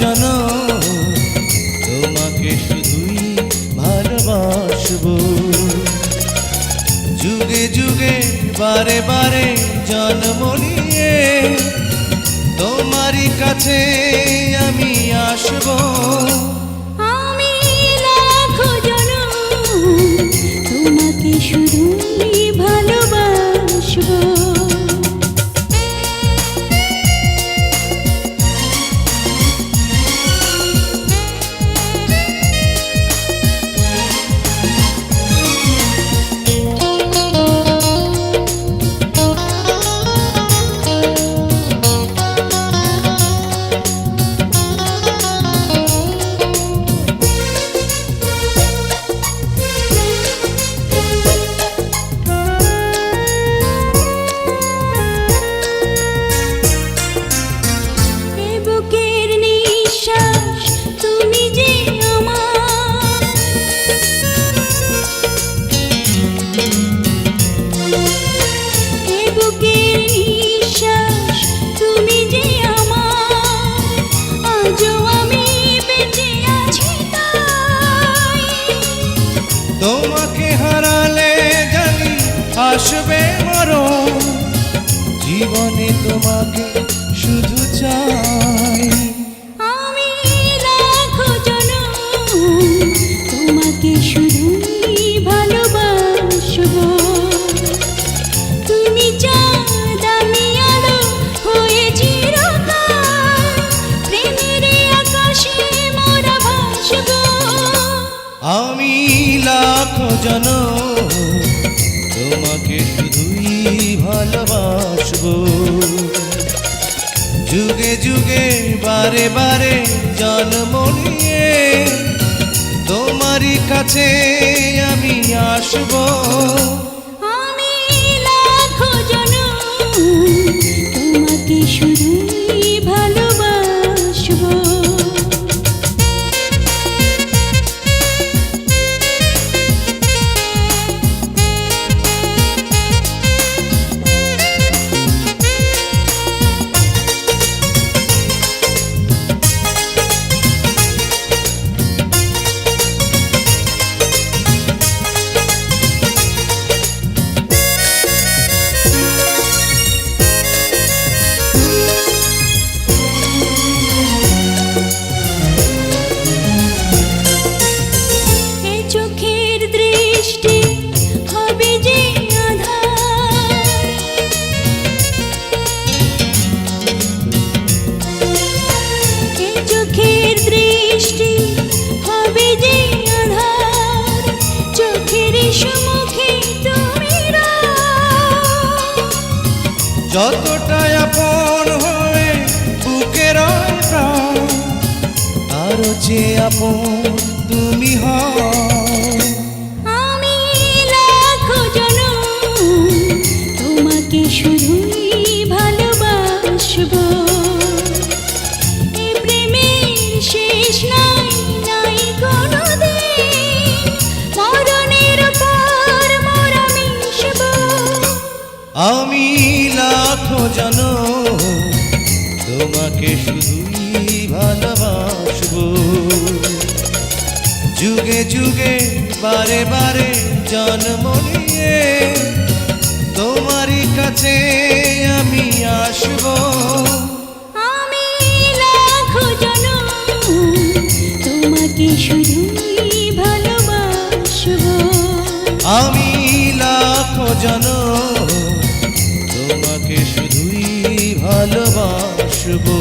জনম তোমাকে শুধুই ভালোবাসবো। যুগে যুগে বারে বারে জন্ম নিয়ে তোমারই কাছে আমি আসবো। আমি লাখো জনম তোমাকে শুধুই ভালোবাসবো। তোমাকে হারালে জানি আসবে মরণ, জীবনে তোমাকে শুধু চাই। আমি লাখো জনম তোমাকে শুধুই ভালোবাসবো। তুমি চাঁদ আমি আলো হয়ে চিরকাল, প্রেমের আকাশে মোরা ভাসবো। আমি লাখো জনম তোমাকে শুধুই ভালোবাসবো। যুগে যুগে বারে বারে জন্ম নিয়ে তোমারই কাছে আমি আসবো। আমি লাখো জনম তোমাকে শুধুই ভালোবাসবো। যতটাই আপন হয়ে বুকের প্রাণ, আরো যে আপন তুমি হও। আমি লাখো জনম তোমাকে শুধুই ভালোবাসবো। এই প্রেমের শেষ নাই, নাই কোনো দিন, মরণের পর মোরা মিশবো। আমি লাখো জনম তোমাকে শুধুই ভালোবাসবো। যুগে যুগে বারে বারে জন্ম নিয়ে তোমারই কাছে আমি আসবো। আমি লাখো জনম তোমাকে শুধুই ভালোবাসবো। আমি লাখো জনম তোমাকে শুধুই ভালোবাসবো।